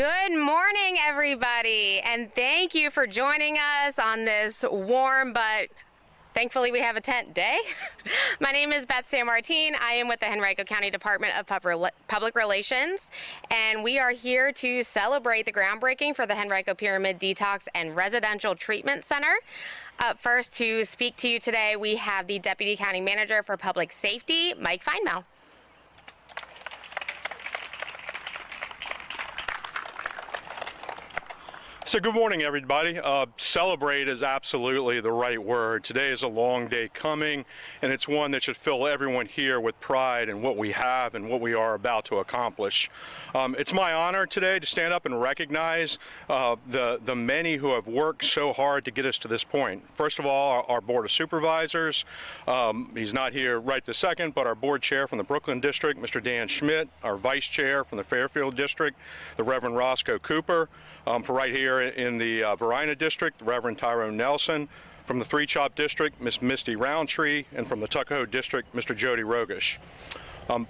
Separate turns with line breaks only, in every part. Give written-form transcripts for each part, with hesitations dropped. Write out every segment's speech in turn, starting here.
Good morning, everybody, and thank you for joining us on this warm but thankfully we have a tent day. My name is Beth Sanmartin. I am with the Henrico County Department of Public Relations, and we are here to celebrate the groundbreaking for the Henrico Pyramid Detox and Residential Treatment Center. Up first to speak to you today, we have the Deputy County Manager for Public Safety, Mike Feinmel.
So good morning, everybody. Celebrate is absolutely the right word. Today is a long day coming, and it's one that should fill everyone here with pride in what we have and what we are about to accomplish. It's my honor today to stand up and recognize the many who have worked so hard to get us to this point. First of all, our Board of Supervisors. He's not here right this second, but our Board Chair from the Brooklyn District, Mr. Dan Schmidt, our Vice Chair from the Fairfield District, the Reverend Roscoe Cooper, for right here in the Varina District, Reverend Tyrone Nelson, from the Three Chop District, Miss Misty Roundtree, and from the Tuckahoe District, Mr. Jody Rogish.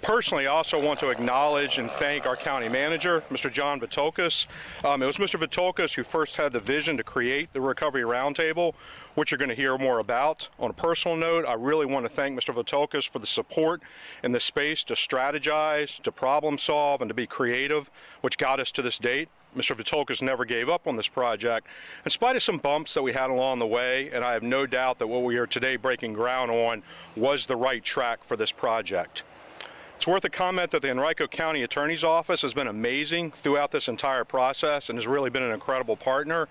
Personally, I also want to acknowledge and thank our county manager, Mr. John Vitolkas. It was Mr. Vitolkas who first had the vision to create the Recovery Roundtable, which you're going to hear more about. On a personal note, I really want to thank Mr. Vitolkas for the support and the space to strategize, to problem solve, and to be creative, which got us to this date. Mr. Vitolkas never gave up on this project, in spite of some bumps that we had along the way, and I have no doubt that what we are today breaking ground on was the right track for this project. It's worth a comment that the Henrico County Attorney's Office has been amazing throughout this entire process and has really been an incredible partner.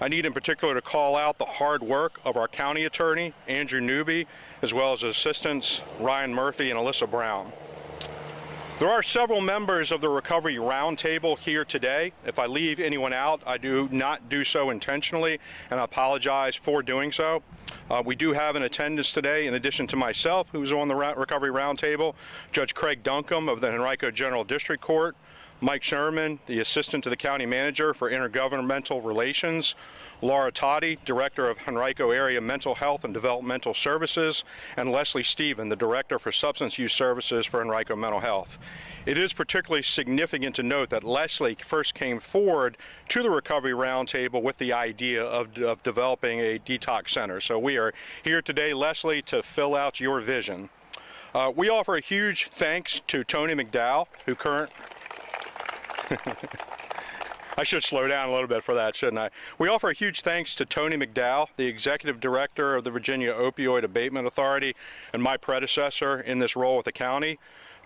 I need in particular to call out the hard work of our county attorney, Andrew Newby, as well as assistants Ryan Murphy and Alyssa Brown. There are several members of the Recovery Roundtable here today. If I leave anyone out, I do not do so intentionally, and I apologize for doing so. We do have in attendance today, in addition to myself, who's on the Recovery Roundtable, Judge Craig Duncombe of the Henrico General District Court, Mike Sherman, the Assistant to the County Manager for Intergovernmental Relations, Laura Toddy, Director of Henrico Area Mental Health and Developmental Services, and Leslie Stephen, the Director for Substance Use Services for Henrico Mental Health. It is particularly significant to note that Leslie first came forward to the Recovery Roundtable with the idea of developing a detox center. So we are here today, Leslie, to fill out your vision. We offer a huge thanks to Tony McDowell, who I should slow down a little bit for that, shouldn't I? We offer a huge thanks to Tony McDowell, the Executive Director of the Virginia Opioid Abatement Authority and my predecessor in this role with the county.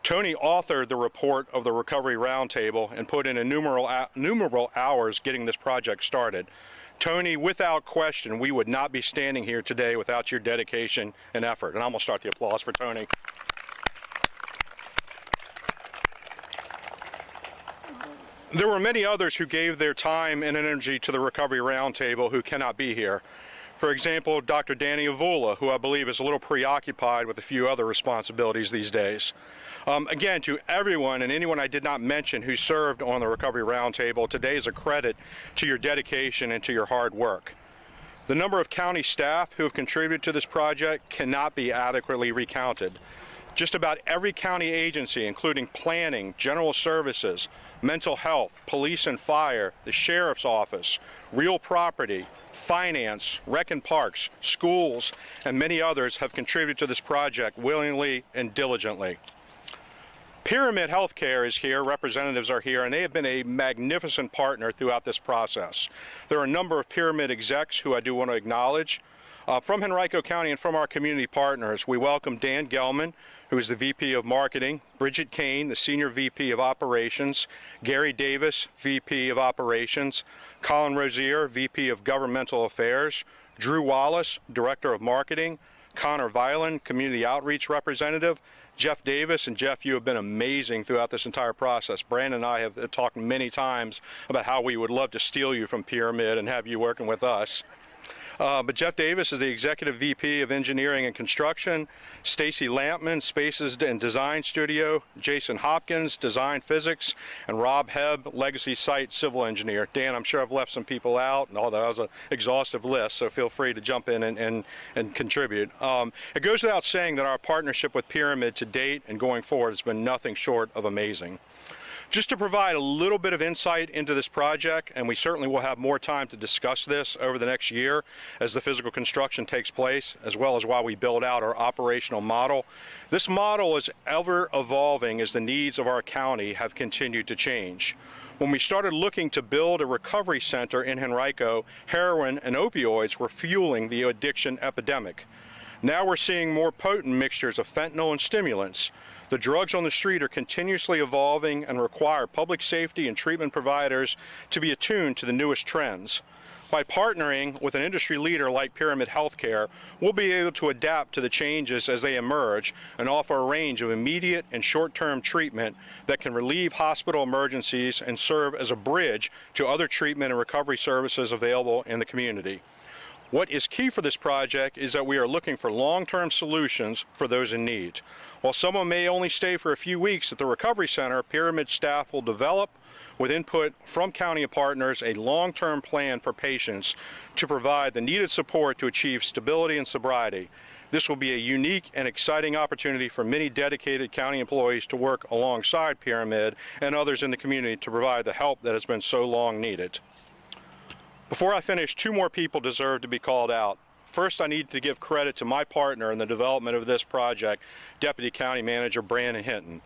Tony authored the report of the Recovery Roundtable and put in innumerable hours getting this project started. Tony, without question, we would not be standing here today without your dedication and effort. And I'm going to start the applause for Tony. There were many others who gave their time and energy to the Recovery Roundtable who cannot be here. For example, Dr. Danny Avula, who I believe is a little preoccupied with a few other responsibilities these days. Again, to everyone and anyone I did not mention who served on the Recovery Roundtable, today is a credit to your dedication and to your hard work. The number of county staff who have contributed to this project cannot be adequately recounted. Just about every county agency, including planning, general services, mental health, police and fire, the sheriff's office, real property, finance, rec and parks, schools, and many others have contributed to this project willingly and diligently. Pyramid Healthcare is here, representatives are here, and they have been a magnificent partner throughout this process. There are a number of Pyramid execs who I do want to acknowledge. From Henrico County and from our community partners, we welcome Dan Gelman, who is the VP of Marketing, Bridget Kane, the Senior VP of Operations, Gary Davis, VP of Operations, Colin Rozier, VP of Governmental Affairs, Drew Wallace, Director of Marketing, Connor Violin, Community Outreach Representative, Jeff Davis, and Jeff, you have been amazing throughout this entire process. Brandon and I have talked many times about how we would love to steal you from Pyramid and have you working with us. But Jeff Davis is the Executive VP of Engineering and Construction, Stacy Lampman, Spaces and Design Studio, Jason Hopkins, Design Physics, and Rob Hebb, Legacy Site Civil Engineer. Dan, I'm sure I've left some people out, and although that was an exhaustive list, so feel free to jump in and contribute. It goes without saying that our partnership with Pyramid to date and going forward has been nothing short of amazing. Just to provide a little bit of insight into this project, and we certainly will have more time to discuss this over the next year as the physical construction takes place, as well as while we build out our operational model. This model is ever evolving as the needs of our county have continued to change. When we started looking to build a recovery center in Henrico, heroin and opioids were fueling the addiction epidemic. Now we're seeing more potent mixtures of fentanyl and stimulants. The drugs on the street are continuously evolving and require public safety and treatment providers to be attuned to the newest trends. By partnering with an industry leader like Pyramid Healthcare, we'll be able to adapt to the changes as they emerge and offer a range of immediate and short-term treatment that can relieve hospital emergencies and serve as a bridge to other treatment and recovery services available in the community. What is key for this project is that we are looking for long-term solutions for those in need. While someone may only stay for a few weeks at the recovery center, Pyramid staff will develop, with input from county partners, a long-term plan for patients to provide the needed support to achieve stability and sobriety. This will be a unique and exciting opportunity for many dedicated county employees to work alongside Pyramid and others in the community to provide the help that has been so long needed. Before I finish, two more people deserve to be called out. First, I need to give credit to my partner in the development of this project, Deputy County Manager Brandon Hinton.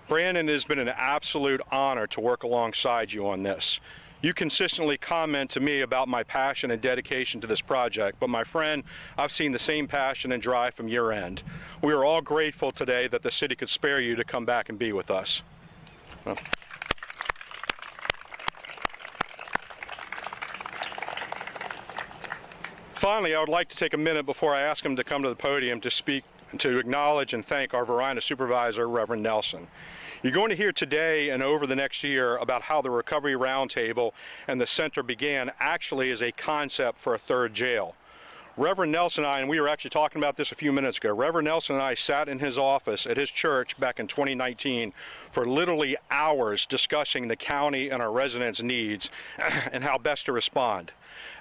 Brandon, it has been an absolute honor to work alongside you on this. You consistently comment to me about my passion and dedication to this project, but my friend, I've seen the same passion and drive from your end. We are all grateful today that the city could spare you to come back and be with us. Finally, I would like to take a minute before I ask him to come to the podium to speak, to acknowledge and thank our Varina Supervisor, Reverend Nelson. You're going to hear today and over the next year about how the Recovery Roundtable and the center began actually as a concept for a third jail. Reverend Nelson and I, and we were actually talking about this a few minutes ago, Reverend Nelson and I sat in his office at his church back in 2019 for literally hours discussing the county and our residents' needs and how best to respond.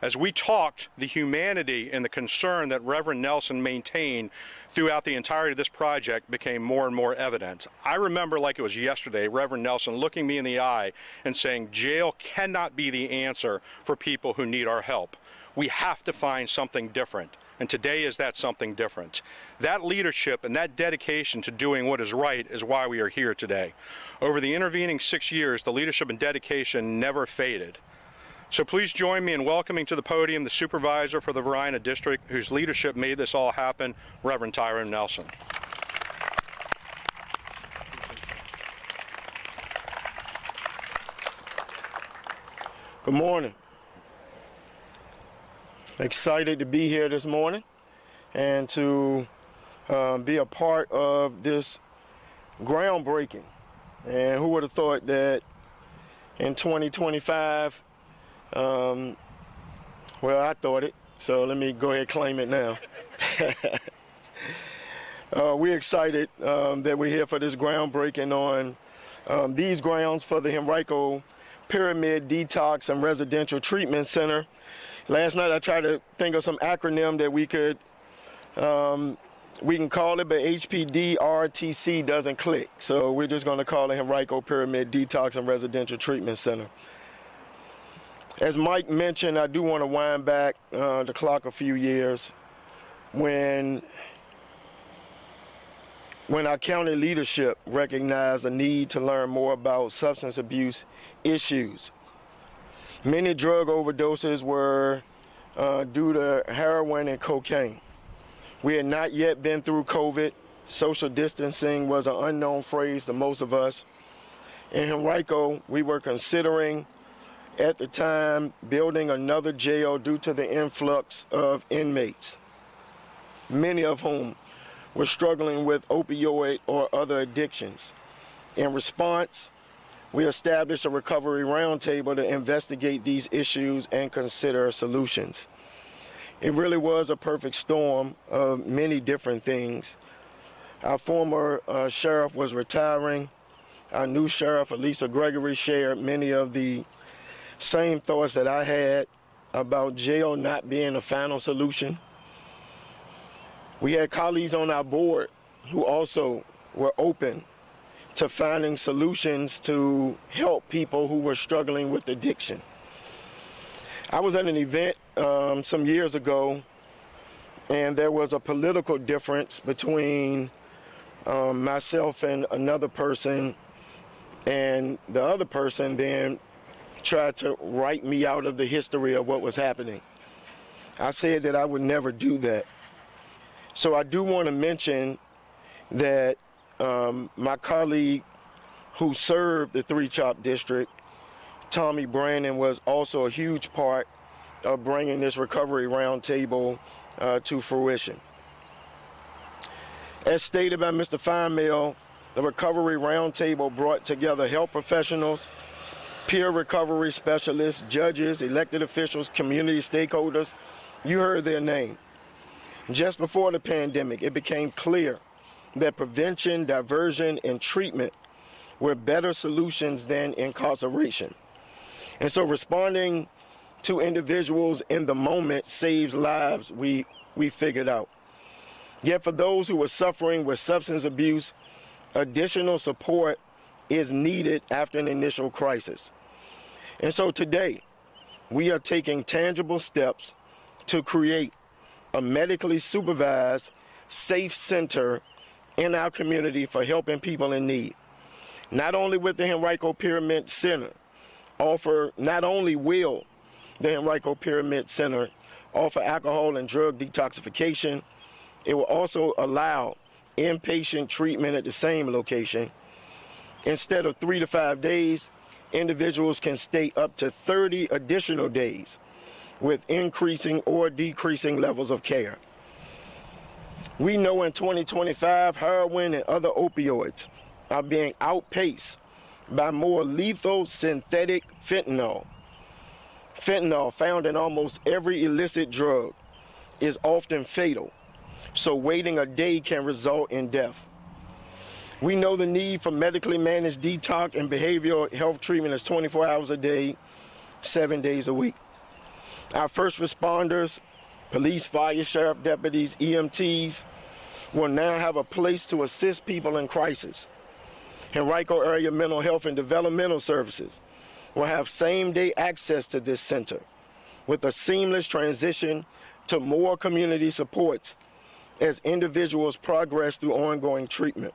As we talked, the humanity and the concern that Reverend Nelson maintained throughout the entirety of this project became more and more evident. I remember like it was yesterday, Reverend Nelson looking me in the eye and saying, jail cannot be the answer for people who need our help. We have to find something different. And today is that something different. That leadership and that dedication to doing what is right is why we are here today. Over the intervening 6 years, the leadership and dedication never faded. So please join me in welcoming to the podium the supervisor for the Varina District, whose leadership made this all happen, Reverend Tyrone Nelson.
Good morning. Excited to be here this morning and to be a part of this groundbreaking. And who would have thought that in 2025, well, I thought it, so let me go ahead and claim it now. We're excited that we're here for this groundbreaking on these grounds for the Henrico Pyramid Detox and Residential Treatment Center. Last night I tried to think of some acronym that we can call it, but HPDRTC doesn't click. So we're just going to call it Henrico Pyramid Detox and Residential Treatment Center. As Mike mentioned, I do want to wind back the clock a few years when our county leadership recognized a need to learn more about substance abuse issues. Many drug overdoses were due to heroin and cocaine. We had not yet been through COVID. Social distancing was an unknown phrase to most of us. In Henrico, we were considering at the time building another jail due to the influx of inmates, many of whom were struggling with opioid or other addictions. In response, we established a recovery roundtable to investigate these issues and consider solutions. It really was a perfect storm of many different things. Our former sheriff was retiring. Our new sheriff, Elisa Gregory, shared many of the same thoughts that I had about jail not being a final solution. We had colleagues on our board who also were open to finding solutions to help people who were struggling with addiction. I was at an event some years ago, and there was a political difference between myself and another person, and the other person then tried to write me out of the history of what was happening. I said that I would never do that. So I do want to mention that my colleague who served the Three Chop District, Tommy Brandon, was also a huge part of bringing this recovery roundtable to fruition. As stated by Mr. Feinmail, the Recovery Roundtable brought together health professionals, peer recovery specialists, judges, elected officials, community stakeholders. You heard their name. Just before the pandemic, it became clear that prevention, diversion, and treatment were better solutions than incarceration. And so responding to individuals in the moment saves lives, we figured out. Yet for those who are suffering with substance abuse, additional support is needed after an initial crisis. And so today, we are taking tangible steps to create a medically supervised, safe center in our community for helping people in need. Not only with the Henrico Pyramid Center, not only will the Henrico Pyramid Center offer alcohol and drug detoxification, it will also allow inpatient treatment at the same location. Instead of 3 to 5 days, individuals can stay up to 30 additional days with increasing or decreasing levels of care. We know in 2025, heroin and other opioids are being outpaced by more lethal synthetic fentanyl. Fentanyl, found in almost every illicit drug, is often fatal, so waiting a day can result in death. We know the need for medically managed detox and behavioral health treatment is 24 hours a day, 7 days a week. Our first responders, police, fire, sheriff deputies, EMTs, will now have a place to assist people in crisis. Henrico Area Mental Health and Developmental Services will have same-day access to this center with a seamless transition to more community supports as individuals progress through ongoing treatment.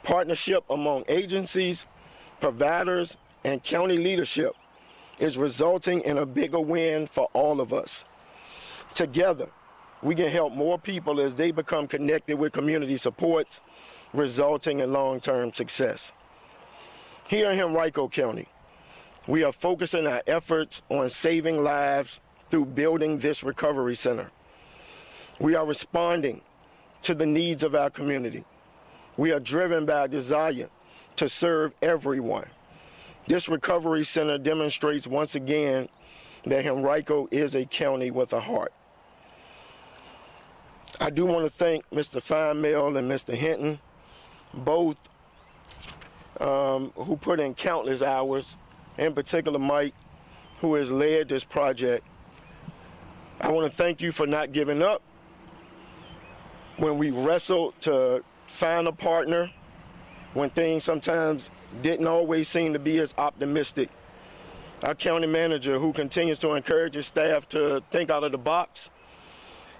Partnership among agencies, providers, and county leadership is resulting in a bigger win for all of us. Together, we can help more people as they become connected with community supports, resulting in long-term success. Here in Henrico County, we are focusing our efforts on saving lives through building this recovery center. We are responding to the needs of our community. We are driven by a desire to serve everyone. This recovery center demonstrates once again that Henrico is a county with a heart. I do want to thank Mr. Feinmail and Mr. Hinton, both who put in countless hours, in particular Mike, who has led this project. I want to thank you for not giving up. When we wrestled to find a partner, when things sometimes didn't always seem to be as optimistic, our county manager, who continues to encourage his staff to think out of the box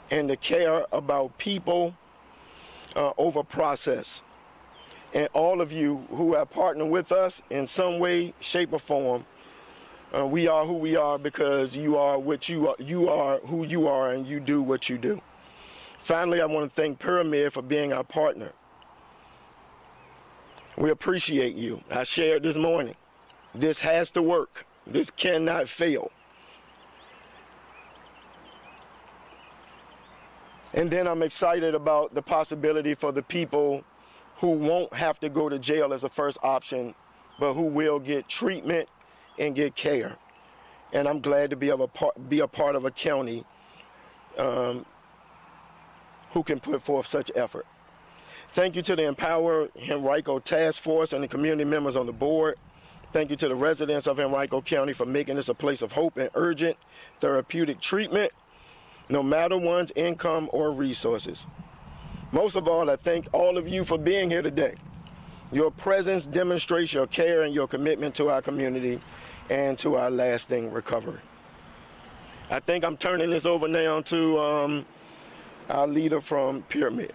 and to care about people over process. And all of you who have partnered with us in some way, shape, or form, we are who we are because you are what you are. You are who you are, and you do what you do. Finally, I want to thank Pyramid for being our partner. We appreciate you. I shared this morning. This has to work. This cannot fail. And then I'm excited about the possibility for the people who won't have to go to jail as a first option, but who will get treatment and get care. And I'm glad to be a part of a county who can put forth such effort. Thank you to the Empower Henrico Task Force and the community members on the board. Thank you to the residents of Henrico County for making this a place of hope and urgent therapeutic treatment, no matter one's income or resources. Most of all, I thank all of you for being here today. Your presence demonstrates your care and your commitment to our community and to our lasting recovery. I think I'm turning this over now to our leader from Pyramid.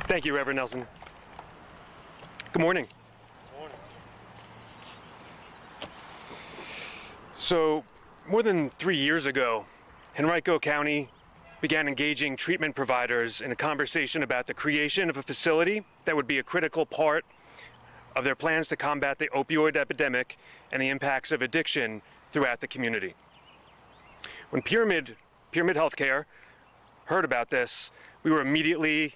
Thank you, Reverend Nelson. Good morning.
Good morning.
So, more than 3 years ago, Henrico County began engaging treatment providers in a conversation about the creation of a facility that would be a critical part of their plans to combat the opioid epidemic and the impacts of addiction throughout the community. When Pyramid Healthcare heard about this, we were immediately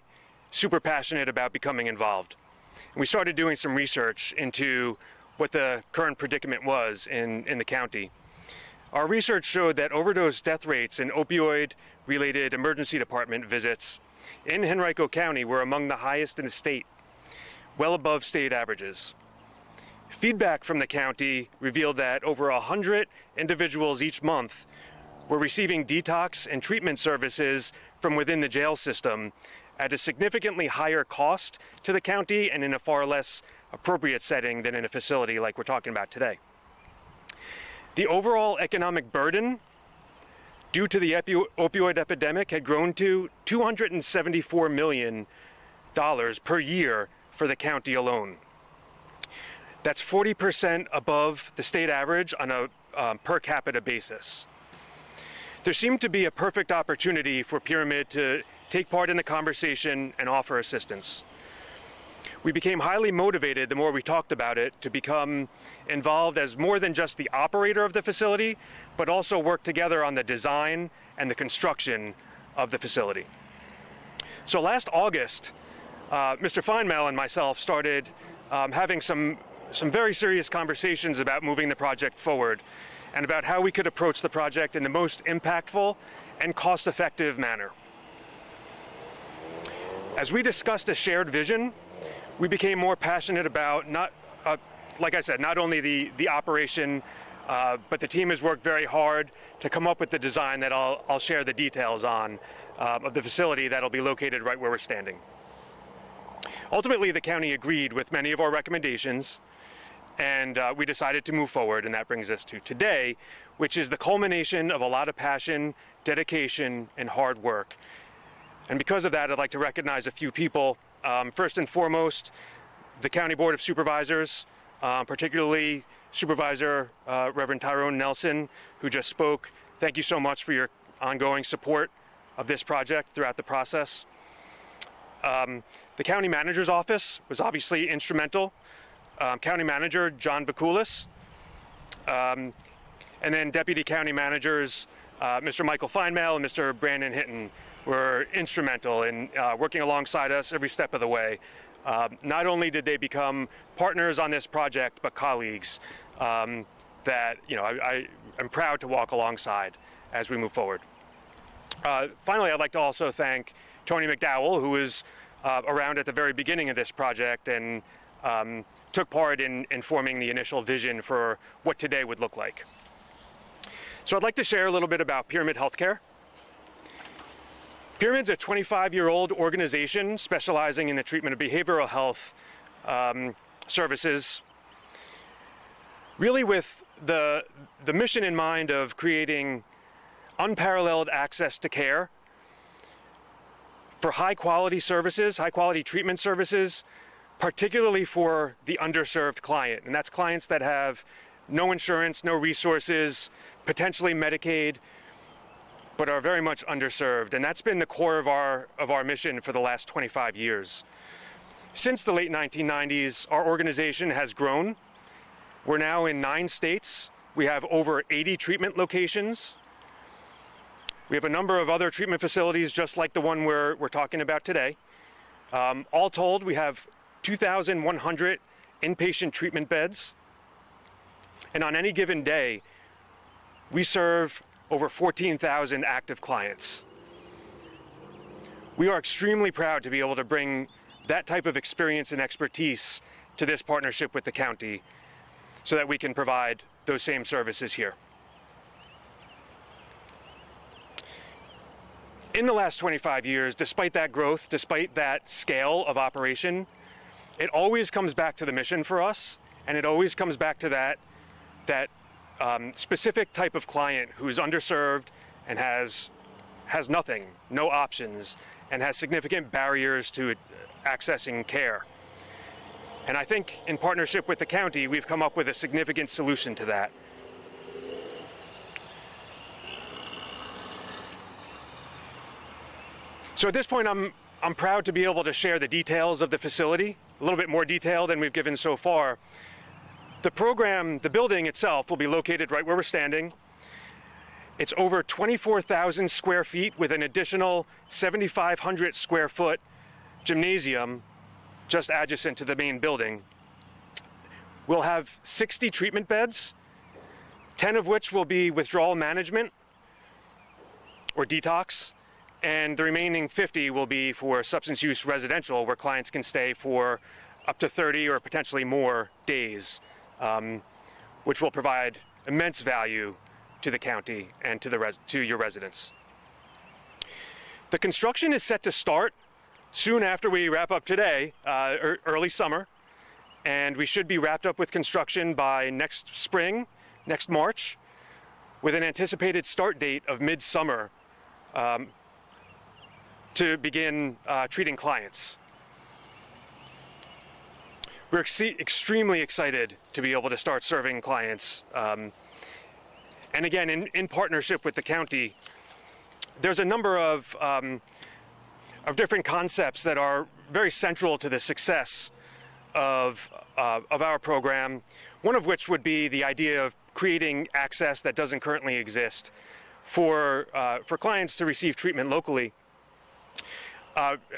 super passionate about becoming involved. And we started doing some research into what the current predicament was in the county. Our research showed that overdose death rates and opioid-related emergency department visits in Henrico County were among the highest in the state, well above state averages. Feedback from the county revealed that over 100 individuals each month were receiving detox and treatment services from within the jail system at a significantly higher cost to the county and in a far less appropriate setting than in a facility like we're talking about today. The overall economic burden due to the opioid epidemic had grown to $274 million per year for the county alone. That's 40% above the state average on a per capita basis. There seemed to be a perfect opportunity for Pyramid to take part in the conversation and offer assistance. We became highly motivated the more we talked about it to become involved as more than just the operator of the facility, but also work together on the design and the construction of the facility. So last August, Mr. Feinmel and myself started having some very serious conversations about moving the project forward and about how we could approach the project in the most impactful and cost-effective manner. As we discussed a shared vision, we became more passionate about like I said, not only the operation, but the team has worked very hard to come up with the design that I'll share the details on of the facility that'll be located right where we're standing. Ultimately, the county agreed with many of our recommendations, and we decided to move forward, and that brings us to today, which is the culmination of a lot of passion, dedication, and hard work. And because of that, I'd like to recognize a few people. First and foremost, the County Board of Supervisors, particularly Supervisor Reverend Tyrone Nelson, who just spoke. Thank you so much for your ongoing support of this project throughout the process. The County Manager's Office was obviously instrumental. County Manager John Vakulis, and then Deputy County Managers Mr. Michael Feinmel and Mr. Brandon Hinton were instrumental in working alongside us every step of the way. Not only did they become partners on this project, but colleagues that I'm proud to walk alongside as we move forward. Finally, I'd like to also thank Tony McDowell, who was around at the very beginning of this project and took part in forming the initial vision for what today would look like. So I'd like to share a little bit about Pyramid Healthcare. Pyramid's a 25-year-old organization specializing in the treatment of behavioral health services, really with the mission in mind of creating unparalleled access to care for high-quality services, high-quality treatment services, particularly for the underserved client. And that's clients that have no insurance, no resources, potentially Medicaid, but are very much underserved. And that's been the core of our mission for the last 25 years. Since the late 1990s, our organization has grown. We're now in 9 states. We have over 80 treatment locations. We have a number of other treatment facilities just like the one we're talking about today. All told, we have 2,100 inpatient treatment beds. And on any given day, we serve over 14,000 active clients. We are extremely proud to be able to bring that type of experience and expertise to this partnership with the county so that we can provide those same services here. in the last 25 years, despite that growth, despite that scale of operation, it always comes back to the mission for us, and it always comes back to that specific type of client who's underserved and has nothing, no options, and has significant barriers to accessing care. And I think in partnership with the county, we've come up with a significant solution to that. So at this point, I'm proud to be able to share the details of the facility, a little bit more detail than we've given so far. The program, the building itself, will be located right where we're standing. It's over 24,000 square feet with an additional 7,500 square foot gymnasium just adjacent to the main building. We'll have 60 treatment beds, 10 of which will be withdrawal management or detox, and the remaining 50 will be for substance use residential, where clients can stay for up to 30 or potentially more days, which will provide immense value to the county and to your residents. The construction is set to start soon after we wrap up today, early summer, and we should be wrapped up with construction by next spring, next March, with an anticipated start date of mid-summer to begin treating clients. We're extremely excited to be able to start serving clients. And again, in partnership with the county, there's a number of different concepts that are very central to the success of our program, one of which would be the idea of creating access that doesn't currently exist for clients to receive treatment locally.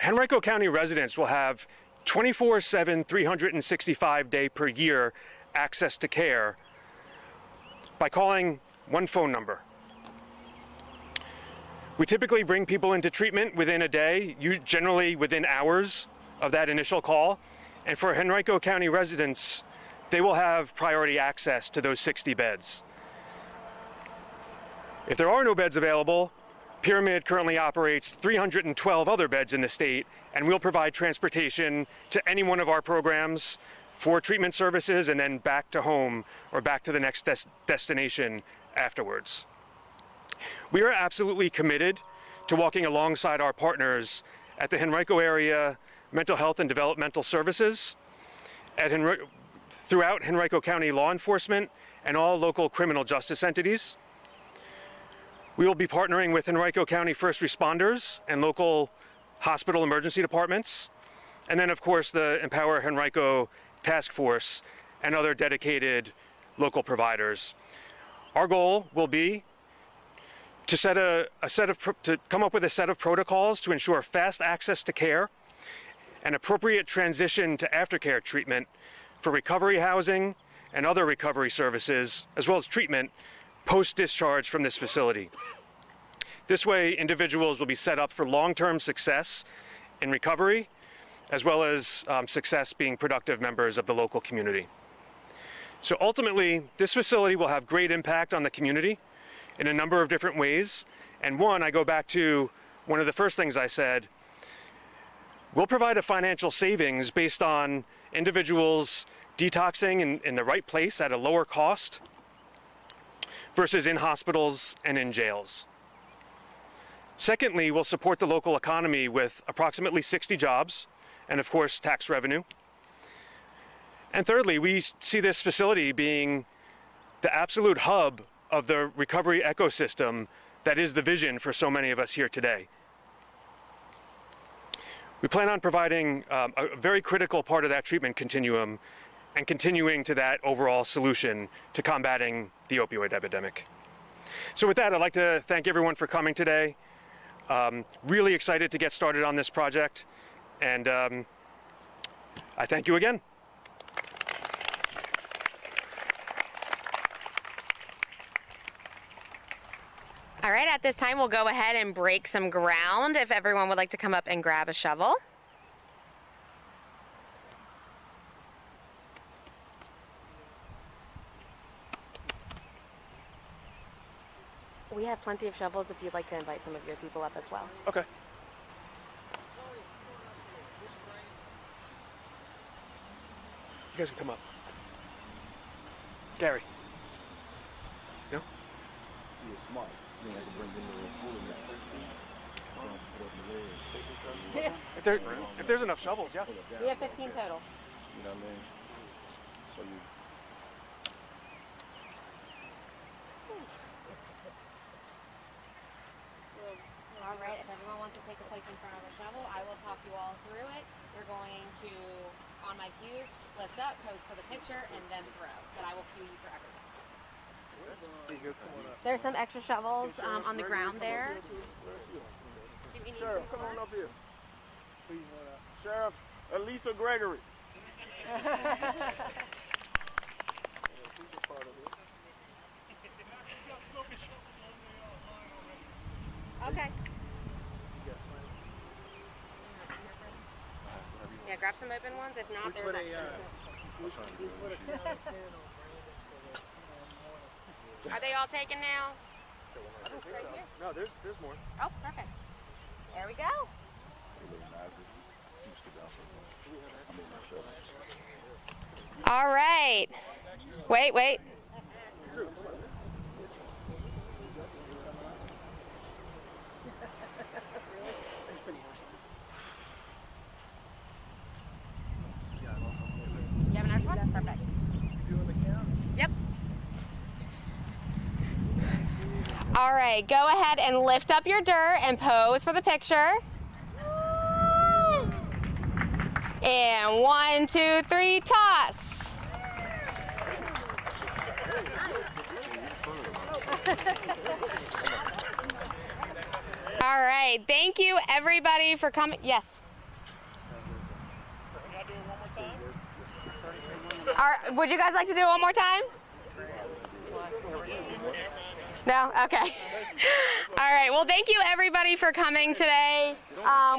Henrico County residents will have 24/7, 365-day per year access to care by calling one phone number. We typically bring people into treatment within a day, generally within hours of that initial call. And for Henrico County residents, they will have priority access to those 60 beds. If there are no beds available, Pyramid currently operates 312 other beds in the state, and we'll provide transportation to any one of our programs for treatment services and then back to home or back to the next destination afterwards. We are absolutely committed to walking alongside our partners at the Henrico area Mental Health and Developmental Services, throughout Henrico County law enforcement and all local criminal justice entities. We will be partnering with Henrico County first responders and local hospital emergency departments, and then of course the Empower Henrico Task Force and other dedicated local providers. Our goal will be to come up with a set of protocols to ensure fast access to care and appropriate transition to aftercare treatment for recovery housing and other recovery services, as well as treatment post-discharge from this facility. This way, individuals will be set up for long-term success in recovery, as well as success being productive members of the local community. So ultimately, this facility will have great impact on the community in a number of different ways. And one, I go back to one of the first things I said, we'll provide a financial savings based on individuals detoxing in the right place at a lower cost versus in hospitals and in jails. Secondly, we'll support the local economy with approximately 60 jobs and, of course, tax revenue. And thirdly, we see this facility being the absolute hub of the recovery ecosystem that is the vision for so many of us here today. We plan on providing a very critical part of that treatment continuum and continuing to that overall solution to combating the opioid epidemic. So with that, I'd like to thank everyone for coming today. Really excited to get started on this project, and I thank you again.
All right, at this time, we'll go ahead and break some ground if everyone would like to come up and grab a shovel. We have plenty of shovels if you'd like to invite some of your people up as well.
Okay. You guys can come up. Gary. No? If there's enough shovels, yeah.
We have 15 total.
You know what I mean? So you.
All right, if everyone wants to take a place in front of a shovel, I will talk you all through it. You're going to, on my cue, lift up, pose for the picture, and then throw. But I will cue you for everything. There's some extra shovels on the ground there.
Sheriff, come on up here. Sheriff Elisa Gregory.
Okay. Yeah, grab some open ones. If not, there's Are they all taken now? Right here?
No, there's more.
Oh, perfect. There we go. All right. Wait. You have an extra one? Perfect. Yep. All right, go ahead and lift up your dirt and pose for the picture. And 1, 2, 3, toss. All right, thank you everybody for coming. Yes. Would you guys like to do it one more time? No? Okay. All right. Well, thank you everybody for coming today.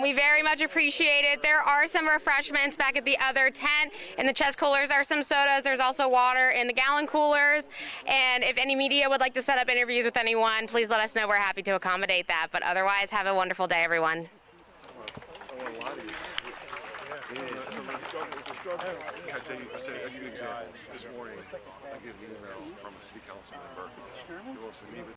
We very much appreciate it. There are some refreshments back at the other tent. In the chest coolers are some sodas. There's also water in the gallon coolers. And if any media would like to set up interviews with anyone, please let us know. We're happy to accommodate that. But otherwise, have a wonderful day, everyone.
I'll give you an example. This morning, I get an email from a city council member who wants to meet with